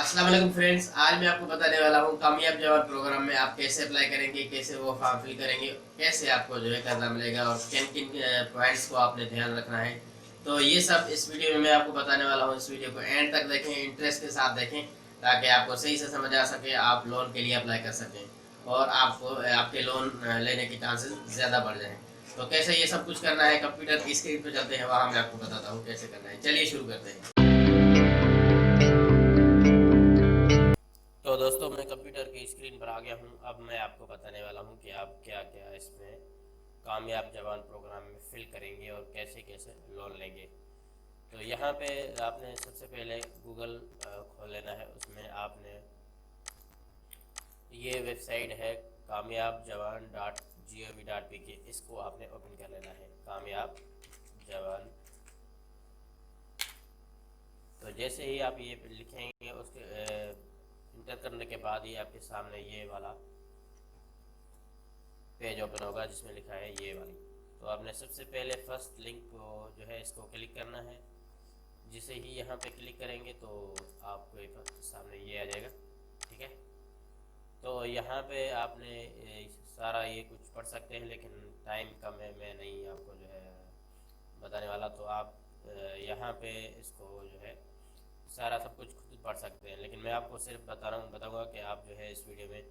अस्सलाम वालेकुम फ्रेंड्स। आज मैं आपको बताने वाला हूँ कामयाब जवाब प्रोग्राम में आप कैसे अप्लाई करेंगे, कैसे वो फॉर्म फिल करेंगे, कैसे आपको जो है करना मिलेगा और किन किन पॉइंट्स को आपने ध्यान रखना है। तो ये सब इस वीडियो में मैं आपको बताने वाला हूँ। इस वीडियो को एंड तक देखें, इंटरेस्ट के साथ देखें, ताकि आपको सही से समझ आ सके, आप लोन के लिए अप्लाई कर सकें और आपको आपके लोन लेने के चांसेस ज़्यादा बढ़ जाएँ। तो कैसे ये सब कुछ करना है, कंप्यूटर की स्क्रीन पर चलते हैं, वहाँ मैं आपको बताता हूँ कैसे करना है। चलिए शुरू करते हैं। तो दोस्तों, मैं कंप्यूटर की स्क्रीन पर आ गया हूँ। अब मैं आपको बताने वाला हूँ कि आप क्या क्या इसमें कामयाब जवान प्रोग्राम में फिल करेंगे और कैसे कैसे लोन लेंगे। तो यहाँ पे आपने सबसे पहले गूगल खोल लेना है। उसमें आपने ये वेबसाइट है कामयाब जवान .gov.pk, इसको आपने ओपन कर लेना है। कामयाब जवान। तो जैसे ही आप ये लिखेंगे, उसके इंटर करने के बाद ही आपके सामने ये वाला पेज ओपन होगा जिसमें लिखा है ये वाली। तो आपने सबसे पहले फर्स्ट लिंक को जो है इसको क्लिक करना है। जिसे ही यहाँ पे क्लिक करेंगे तो आपको एक सामने ये आ जाएगा। ठीक है, तो यहाँ पे आपने सारा ये कुछ पढ़ सकते हैं, लेकिन टाइम कम है, मैं नहीं आपको जो है बताने वाला। तो आप यहाँ पे इसको जो है सारा सब कुछ खुद पढ़ सकते हैं, लेकिन मैं आपको सिर्फ बताऊँगा कि आप जो है इस वीडियो में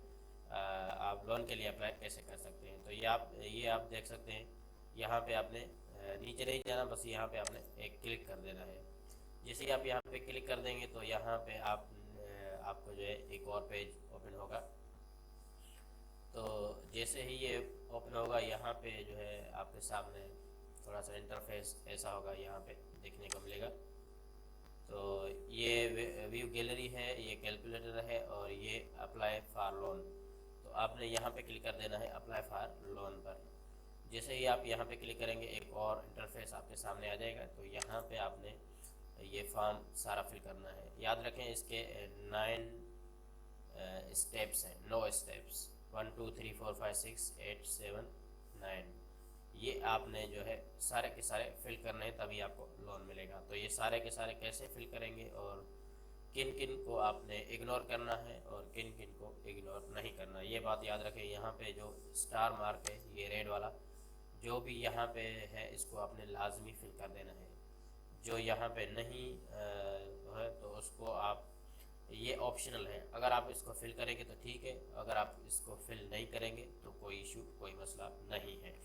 आप लोन के लिए अप्लाई कैसे कर सकते हैं। तो ये आप देख सकते हैं। यहाँ पे आपने नीचे नहीं जाना, बस यहाँ पे आपने एक क्लिक कर देना है। जैसे ही आप यहाँ पे क्लिक कर देंगे तो यहाँ पे आपको जो है एक और पेज ओपन होगा। तो जैसे ही ये ओपन होगा, यहाँ पे जो है आपके सामने थोड़ा सा इंटरफेस ऐसा होगा, यहाँ पे देखने को मिलेगा। तो ये व्यू गैलरी है, ये कैलकुलेटर है और ये अप्लाई फॉर लोन। तो आपने यहाँ पे क्लिक कर देना है अप्लाई फॉर लोन पर। जैसे ही आप यहाँ पे क्लिक करेंगे, एक और इंटरफेस आपके सामने आ जाएगा। तो यहाँ पे आपने ये फॉर्म सारा फिल करना है। याद रखें, इसके 9 स्टेप्स हैं, 9 स्टेप्स, 1 2 3 4 5 6 8 7 9। ये आपने जो है सारे के सारे फिल करने हैं, तभी आपको लोन मिलेगा। तो ये सारे के सारे कैसे फिल करेंगे और किन किन को आपने इग्नोर करना है और किन किन को इग्नोर नहीं करना, ये बात याद रखें। यहाँ पे जो स्टार मार्क है, ये रेड वाला, जो भी यहाँ पे है इसको आपने लाजमी फिल कर देना है। जो यहाँ पे नहीं है तो उसको आप, ये ऑप्शनल है, अगर आप इसको फिल करेंगे तो ठीक है, अगर आप इसको फिल नहीं करेंगे तो कोई इशू, कोई मसला नहीं है।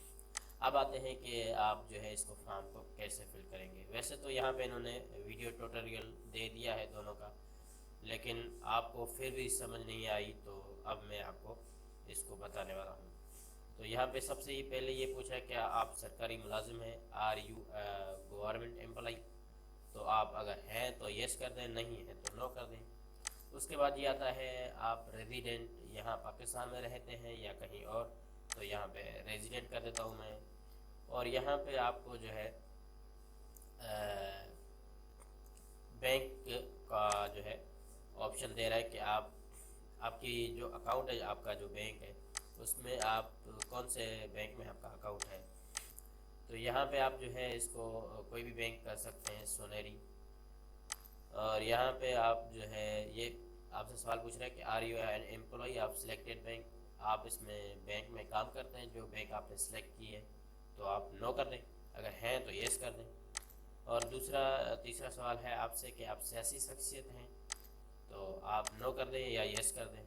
अब आते हैं कि आप जो है इसको फॉर्म को कैसे फिल करेंगे। वैसे तो यहाँ पे इन्होंने वीडियो ट्यूटोरियल दे दिया है दोनों का, लेकिन आपको फिर भी समझ नहीं आई तो अब मैं आपको इसको बताने वाला हूँ। तो यहाँ पे सबसे ही पहले ये पूछा है क्या आप सरकारी मुलाजिम हैं, आर यू गवर्नमेंट एम्प्लॉय। तो आप अगर हैं तो यस कर दें, नहीं है तो नो कर दें। उसके बाद ये आता है आप रेजिडेंट यहाँ पाकिस्तान में रहते हैं या कहीं और। तो यहाँ पे रेजिडेंट कर देता हूँ मैं। और यहाँ पे आपको जो है बैंक का जो है ऑप्शन दे रहा है कि आप, आपकी जो अकाउंट है, आपका जो बैंक है, उसमें आप कौन से बैंक में आपका अकाउंट है। तो यहाँ पे आप जो है इसको कोई भी बैंक कर सकते हैं, सोनेरी। और यहाँ पे आप जो है ये आपसे सवाल पूछ रहे हैं कि are you an employee of selected bank. आप इसमें बैंक में काम करते हैं, जो बैंक आपने सेलेक्ट की है, तो आप नो कर दें। अगर हैं तो येस कर दें। और तीसरा सवाल है आपसे कि आप सियासी शख्सियत हैं, तो आप नो कर दें या येस कर दें।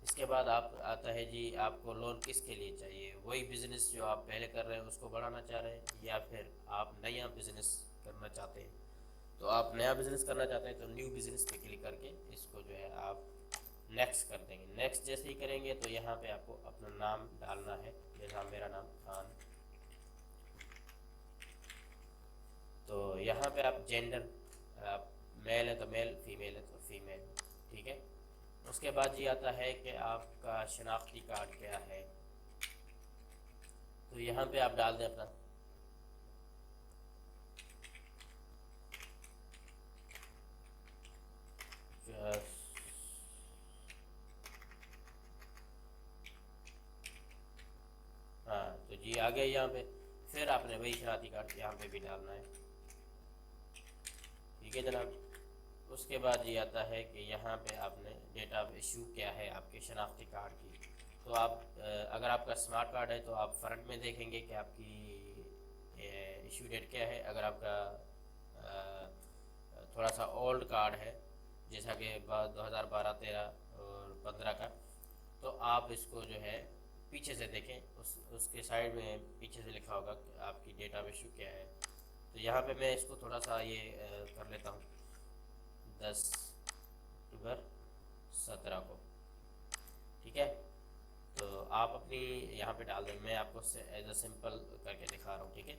इसके बाद आप आता है जी, आपको लोन किसके लिए चाहिए, वही बिज़नेस जो आप पहले कर रहे हैं उसको बढ़ाना चाह रहे हैं, या फिर आप नया बिज़नेस करना चाहते हैं। तो आप नया बिज़नेस करना चाहते हैं तो न्यू बिज़नेस पे क्लिक करके इसको जो है आप नेक्स्ट कर देंगे। नेक्स्ट जैसे ही करेंगे तो यहाँ पे आपको अपना नाम डालना है। जैसा मेरा नाम खान। तो यहाँ पे आप जेंडर, आप मेल है तो मेल, फीमेल है तो फीमेल। ठीक है, उसके बाद ये आता है कि आपका शनाख्ती कार्ड क्या है। तो यहाँ पे आप डाल दें अपना। हाँ, तो जी आ गया यहाँ पे। फिर आपने वही शनाख्ती कार्ड यहाँ पे भी डालना है। ठीक है जनाब। उसके बाद ये आता है कि यहाँ पे आपने डेट ऑफ इशू क्या है आपके शनाख्ती कार्ड की। तो आप अगर आपका स्मार्ट कार्ड है तो आप फ्रंट में देखेंगे कि आपकी इशू डेट क्या है। अगर आपका थोड़ा सा ओल्ड कार्ड है जैसा कि 2012, 13 और 15 का, तो आप इसको जो है पीछे से देखें, उसके साइड में पीछे से लिखा होगा कि आपकी डेट ऑफ इशू क्या है। तो यहाँ पे मैं इसको थोड़ा सा ये कर लेता हूँ 10 अक्टूबर 17 को, ठीक है। तो आप अपनी यहाँ पे डाल दें, मैं आपको एज अ सिंपल करके दिखा रहा हूँ, ठीक है।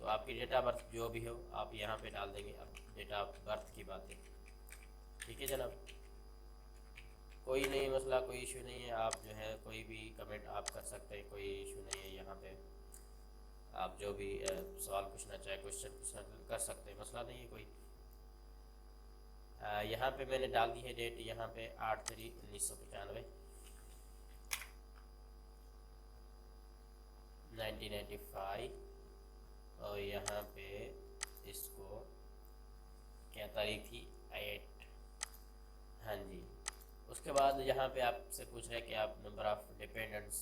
तो आपकी डेट ऑफ बर्थ जो भी हो आप यहाँ पे डाल देंगे। अब डेट ऑफ बर्थ की बात है, ठीक है जनाब। कोई नहीं मसला, कोई इशू नहीं है। आप जो है कोई भी कमेंट आप कर सकते हैं, कोई इशू नहीं है। यहाँ पे आप जो भी सवाल पूछना चाहे, क्वेश्चन पूछना कर सकते हैं, मसला नहीं है कोई। यहाँ पे मैंने डाल दी है डेट, यहाँ पे 8/3/1995 1995, और यहाँ पे इसको क्या तारीख थी 8, हाँ जी। उसके बाद यहाँ पे आपसे पूछ रहे हैं कि आप नंबर ऑफ़ डिपेंडेंट्स,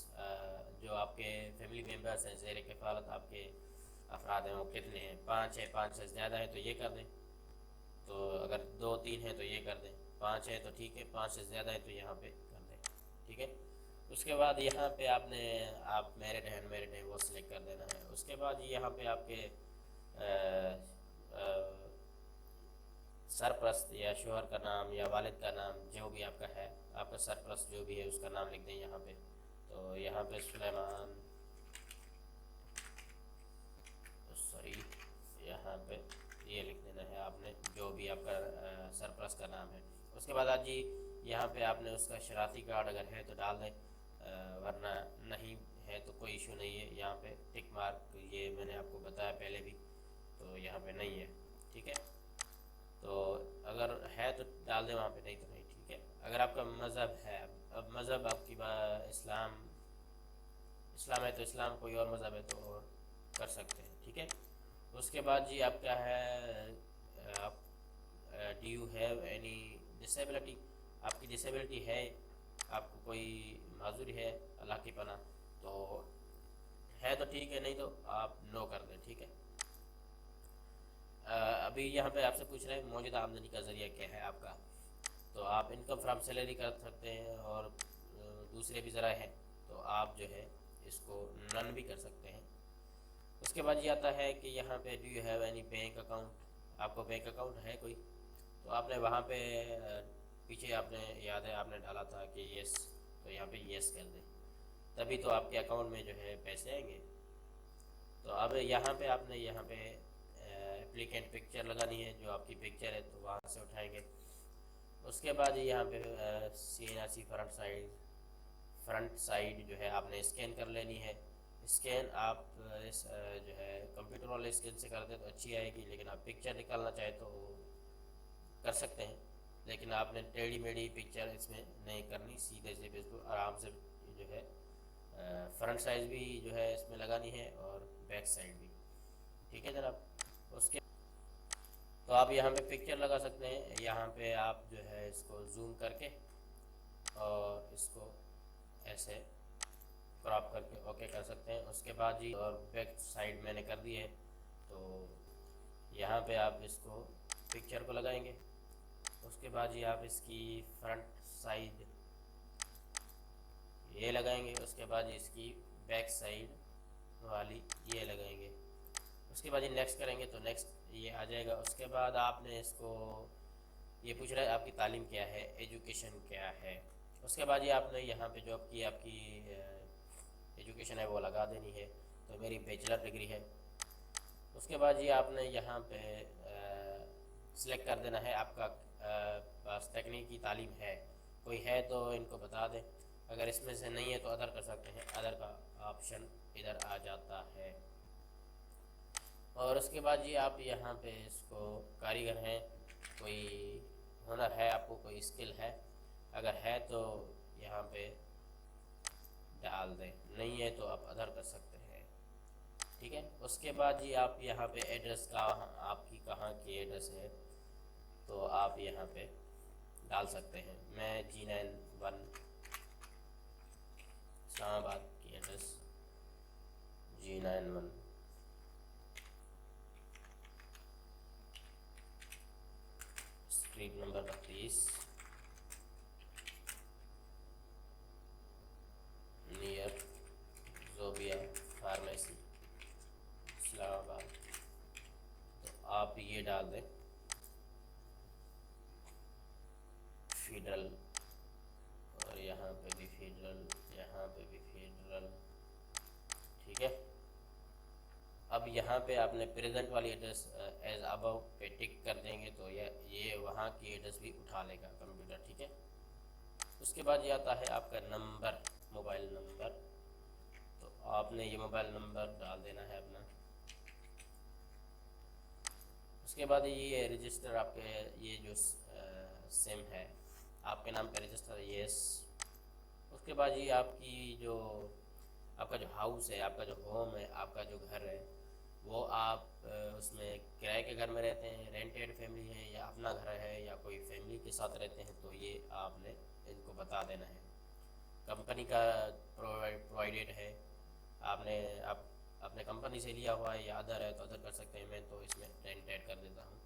जो आपके फैमिली मेम्बर्स हैं ज़ेर कफ़ालत आपके अफराद हैं वो कितने हैं। 5 है, 5 से ज़्यादा है तो ये कर दें। तो अगर 2-3 है तो ये कर दें। 5 है तो ठीक है, 5 से ज़्यादा है तो यहाँ पे कर दें, ठीक है। उसके बाद यहाँ पे आपने आप मैरिड है अनमैरिड है वो सिलेक्ट कर देना है। उसके बाद यहाँ पे आपके सरप्रस्त या शोहर का नाम या वालिद का नाम जो भी आपका है, आपका सरप्रस्त जो भी है उसका नाम लिख दें यहाँ पे। तो यहाँ पे सुलेमान, सॉरी, यहाँ पे ये लिख देना है आपने जो भी आपका सरप्रस्त का नाम है। उसके बाद आज जी यहाँ पे आपने उसका शरारती कार्ड अगर है तो डाल दें, वरना नहीं है तो कोई इशू नहीं है। यहाँ पे टिक मार्क ये मैंने आपको बताया पहले भी, तो यहाँ पे नहीं है, ठीक है। तो अगर है तो डाल दें वहाँ पे, नहीं तो नहीं, ठीक है। अगर आपका मज़हब है, अब मज़हब आपकी इस्लाम है तो इस्लाम, कोई और मज़हब है तो और कर सकते हैं, ठीक है। उसके बाद जी आपका है आप do you have any disability, आपकी डिसेबिलिटी है, आपको कोई माजूरी है अल्लाह की पनाह, तो है तो ठीक है, नहीं तो आप नो कर दें, ठीक है। अभी यहाँ पे आपसे पूछ रहे हैं मौजूदा आमदनी का ज़रिया क्या है आपका। तो आप इनकम फ्रॉम सैलरी कर सकते हैं, और दूसरे भी ज़रा हैं तो आप जो है इसको नन भी कर सकते हैं। उसके बाद ये आता है कि यहाँ पे do you have any bank account, आपको बैंक अकाउंट है कोई। तो आपने वहाँ पे पीछे आपने याद है आपने डाला था कि यस, तो यहाँ पे यस कर दें, तभी तो आपके अकाउंट में जो है पैसे आएंगे। तो अब यहाँ पे आपने यहाँ पे एप्लीकेंट पिक्चर लगानी है, जो आपकी पिक्चर है तो वहाँ से उठाएंगे। उसके बाद यहाँ पे CNRC फ्रंट साइड जो है आपने स्कैन कर लेनी है। स्कैन आप इस जो है कंप्यूटर वाले स्कैन से कर दें तो अच्छी आएगी, लेकिन आप पिक्चर निकालना चाहे तो कर सकते हैं, लेकिन आपने टेढ़ी मेढ़ी पिक्चर इसमें नहीं करनी, सीधे से बिल्कुल आराम से जो है फ्रंट साइज भी जो है इसमें लगानी है और बैक साइड भी, ठीक है जनाब। उसके तो आप यहाँ पे पिक्चर लगा सकते हैं। यहाँ पे आप जो है इसको जूम करके और इसको ऐसे क्रॉप करके ओके कर सकते हैं। उसके बाद जी और बैक साइड मैंने कर दी है, तो यहाँ पे आप इसको पिक्चर को लगाएंगे। उसके बाद जी आप इसकी फ्रंट साइड ये लगाएंगे। उसके बाद इसकी बैक साइड वाली ये लगाएंगे। उसके बाद ये नेक्स्ट करेंगे तो नेक्स्ट ये आ जाएगा। उसके बाद आपने इसको ये पूछ रहा है आपकी तालीम क्या है, एजुकेशन क्या है। उसके बाद ये आपने यहाँ पे जो आपकी एजुकेशन है वो लगा देनी है, तो मेरी बैचलर डिग्री है। उसके बाद ये आपने यहाँ पे सिलेक्ट कर देना है आपका पास तकनीकी तालीम है, कोई है तो इनको बता दें, अगर इसमें से नहीं है तो अदर कर सकते हैं, अदर का ऑप्शन इधर आ जाता है। और उसके बाद ये आप यहाँ पे इसको कारीगर हैं, कोई हुनर है आपको, कोई स्किल है, अगर है तो यहाँ पे डाल दें, नहीं है तो आप अदर कर सकते हैं, ठीक है। उसके बाद जी आप यहाँ पे एड्रेस का आपकी कहाँ की एड्रेस है, तो आप यहाँ पे डाल सकते हैं। मैं G91 इस्लामाबाद की address G91 street number 32 near Zobia pharmacy Islamabad, तो आप ये डाल दें फेडरल, और यहाँ पे भी फेडरल, यहाँ पे भी फेडरल। ठीक है। अब यहाँ पे आपने प्रेजेंट वाली एड्रेस एज अबव पे टिक कर देंगे तो ये वहाँ की एड्रेस भी उठा लेगा कंप्यूटर। ठीक है। उसके बाद ये आता है आपका नंबर, मोबाइल नंबर। तो आपने ये मोबाइल नंबर डाल देना है अपना। उसके बाद ये रजिस्टर आपके ये जो सिम है आपके नाम पे रजिस्टर, यस। उसके बाद ये आपकी जो आपका जो हाउस है, आपका जो होम है, आपका जो घर है, वो आप उसमें किराए के घर में रहते हैं, रेंटेड फैमिली है, या अपना घर है, या कोई फैमिली के साथ रहते हैं, तो ये आपने इनको बता देना है। कंपनी का प्रोवाइडेड है, आप अपने कंपनी से लिया हुआ है, या अदर है तो अदर कर सकते हैं। मैं तो इसमें रेंटेड कर देता हूँ।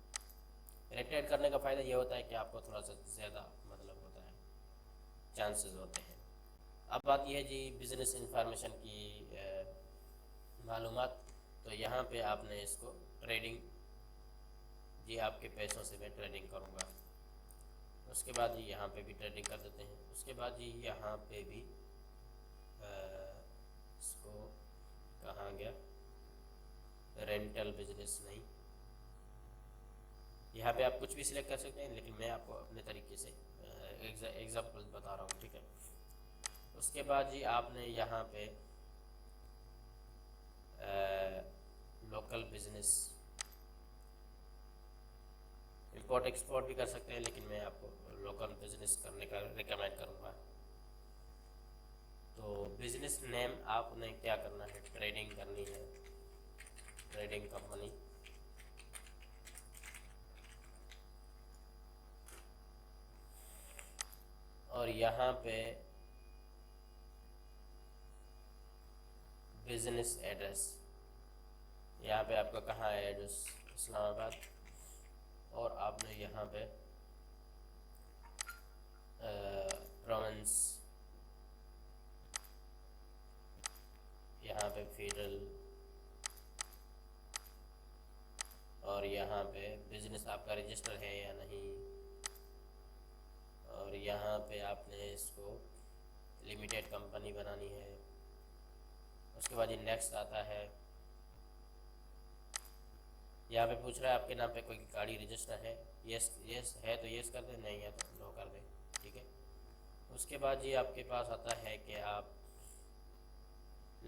रेंटेड करने का फ़ायदा ये होता है कि आपको थोड़ा सा ज़्यादा मतलब होता है, चांसेस होते हैं। अब बात यह है जी बिज़नेस इंफॉर्मेशन की मालूमात। तो यहाँ पे आपने इसको ट्रेडिंग, जी आपके पैसों से मैं ट्रेडिंग करूँगा। उसके बाद जी यहाँ पे भी ट्रेडिंग कर देते हैं। उसके बाद जी यहाँ पे भी इसको कहाँ गया, रेंटल बिजनेस नहीं, यहाँ पे आप कुछ भी सिलेक्ट कर सकते हैं, लेकिन मैं आपको अपने तरीके से एग्जाम्पल बता रहा हूँ। ठीक है। उसके बाद जी आपने यहाँ पे लोकल बिजनेस, इंपोर्ट एक्सपोर्ट भी कर सकते हैं, लेकिन मैं आपको लोकल बिजनेस करने का रिकमेंड करूँगा। तो बिजनेस नेम आपने क्या करना है, ट्रेडिंग करनी है, ट्रेडिंग कंपनी। और यहाँ पे बिजनेस एड्रेस, यहाँ पे आपका कहाँ है एड्रेस, इस्लामाबाद। और आपने यहाँ पे प्रोविंस, यहाँ पे फेडरल, और यहाँ पे बिजनेस आपका रजिस्टर है या नहीं, और यहाँ पे आपने इसको लिमिटेड कंपनी बनानी है। उसके बाद ये नेक्स्ट आता है, यहाँ पे पूछ रहा है आपके नाम पे कोई गाड़ी रजिस्टर है, यस यस है तो यस कर दें, नहीं है तो नो कर दें। ठीक है। उसके बाद ये आपके पास आता है कि आप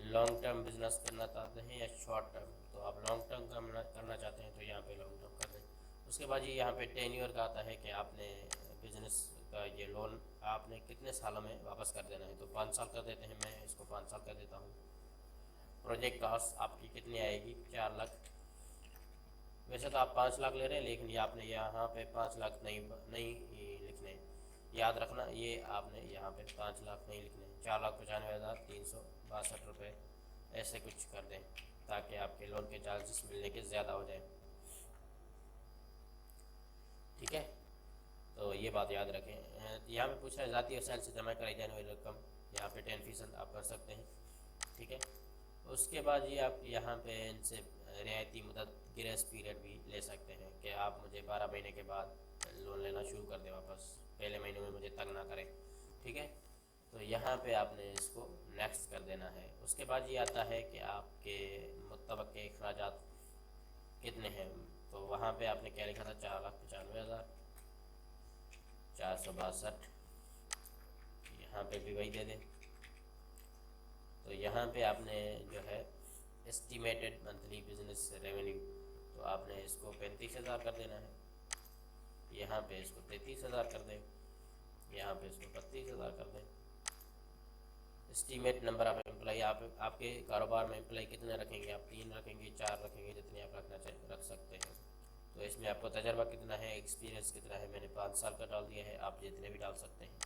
लॉन्ग टर्म बिजनेस करना चाहते हैं या शॉर्ट टर्म। तो आप लॉन्ग टर्म करना चाहते हैं तो यहाँ पे लॉन्ग टर्म कर दें। उसके बाद ये यहाँ पे टेन्योर का आता है कि आपने बिजनेस का ये लोन आपने कितने सालों में वापस कर देना है। तो 5 साल कर देते हैं, मैं इसको 5 साल कर देता हूँ। प्रोजेक्ट कॉस्ट आपकी कितनी आएगी, 4 लाख। वैसे तो आप 5 लाख ले रहे हैं, लेकिन ये आपने यहाँ पे 5 लाख नहीं लिखने, याद रखना, ये आपने यहाँ पे 5 लाख नहीं लिखने, 4,95,362 रुपये ऐसे कुछ कर दें, ताकि आपके लोन के चार्जेस मिलने के ज़्यादा हो जाए। ठीक है। तो ये बात याद रखें। यहाँ पे पूछ रहा है ज़ाती वसाइल से जमा कराई जाने वाली रकम, यहाँ पे 10% आप कर सकते हैं। ठीक है। उसके बाद ये आप यहाँ पे इनसे रियायती मुदत, ग्रेस पीरियड भी ले सकते हैं कि आप मुझे 12 महीने के बाद लोन लेना शुरू कर दें वापस, पहले महीने में मुझे तंग ना करें। ठीक है। तो यहाँ पे आपने इसको नेक्स्ट कर देना है। उसके बाद ये आता है कि आपके मुतबक्के अखराजात कितने हैं। तो वहाँ पे आपने क्या लिखा था, 4,95,462, यहाँ पे भी वही दे दें। तो यहाँ पे आपने जो है एस्टिमेटेड मंथली बिजनेस रेवेन्यू, तो आपने इसको 35,000 कर देना है, यहाँ पे इसको 33,000 कर दें, यहाँ पे इसको 32,000 कर दें। एस्टीमेट नंबर ऑफ एम्प्लॉई, आप आपके कारोबार में एम्प्लॉई कितने रखेंगे, आप 3 रखेंगे, 4 रखेंगे, जितने आप रखना चाहिए रख सकते हैं। तो इसमें आपको तजर्बा कितना है, एक्सपीरियंस कितना है, मैंने 5 साल का डाल दिया है, आप जितने भी डाल सकते हैं।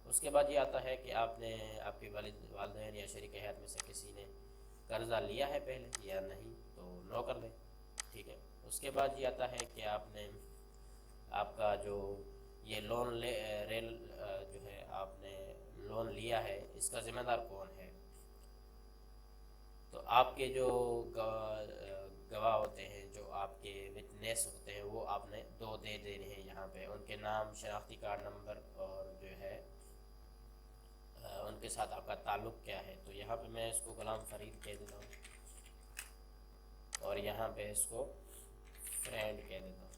उसके बाद ये आता है कि आपने आपके वालिदैन या शरीक हयात में से किसी ने कर्ज़ा लिया है पहले या नहीं, तो नो कर लें, ठीक है। उसके बाद ये आता है कि आपने आपका जो ये लोन जो है आपने लोन लिया है, इसका ज़िम्मेदार कौन है। तो आपके जो गवाह होते हैं, जो आपके विटनेस होते हैं, वो आपने 2 दे देने हैं यहाँ पे, उनके नाम, शनाख्ती कार्ड नंबर और जो है उनके साथ आपका ताल्लुक़ क्या है। तो यहाँ पे मैं इसको गुलाम फरीद कह देता हूँ और यहाँ पे इसको फ्रेंड कह देता हूँ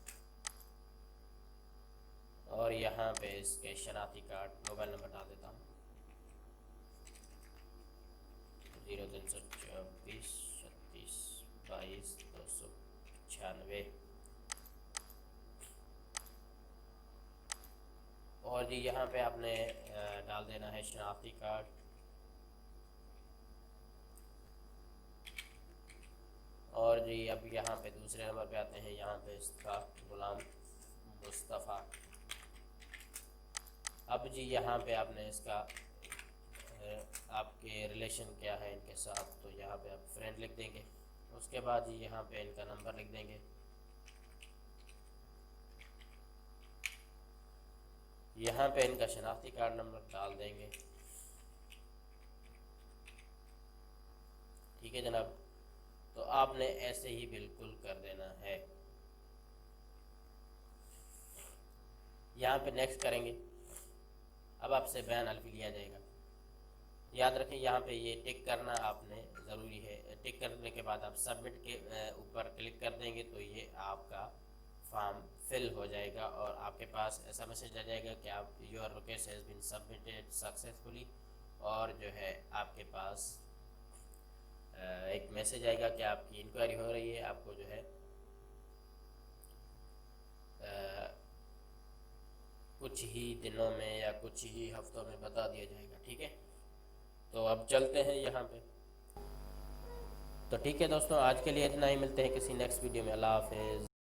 और यहाँ पे इसके शनाख्ती कार्ड मोबाइल नंबर डाल देता हूँ 032436229296। और जी यहाँ पे आपने डाल देना है शनाख्ती कार्ड और जी अब यहाँ पे दूसरे नंबर पे आते हैं, यहाँ पे इसका गुलाम मुस्तफ़ा। अब जी यहाँ पे आपने इसका आपके रिलेशन क्या है इनके साथ, तो यहाँ पे आप फ्रेंड लिख देंगे। उसके बाद जी यहाँ पे इनका नंबर लिख देंगे, यहाँ पे इनका शनाख्ती कार्ड नंबर डाल देंगे, ठीक है जनाब। तो आपने ऐसे ही बिल्कुल कर देना है। यहाँ पे नेक्स्ट करेंगे, अब आपसे बयान अल्फी लिया जाएगा। याद रखें यहाँ पे ये टिक करना आपने ज़रूरी है। टिक करने के बाद आप सबमिट के ऊपर क्लिक कर देंगे तो ये आपका फॉर्म फिल हो जाएगा और आपके पास ऐसा मैसेज आ जाएगा कि आप your request has been submitted successfully, और जो है आपके पास एक मैसेज आएगा कि आपकी इंक्वायरी हो रही है। आपको जो है कुछ ही दिनों में या कुछ ही हफ्तों में बता दिया जाएगा, ठीक है। तो अब चलते हैं यहाँ पे। तो ठीक है दोस्तों, आज के लिए इतना ही, मिलते हैं किसी नेक्स्ट वीडियो में। अल्लाह हाफिज़।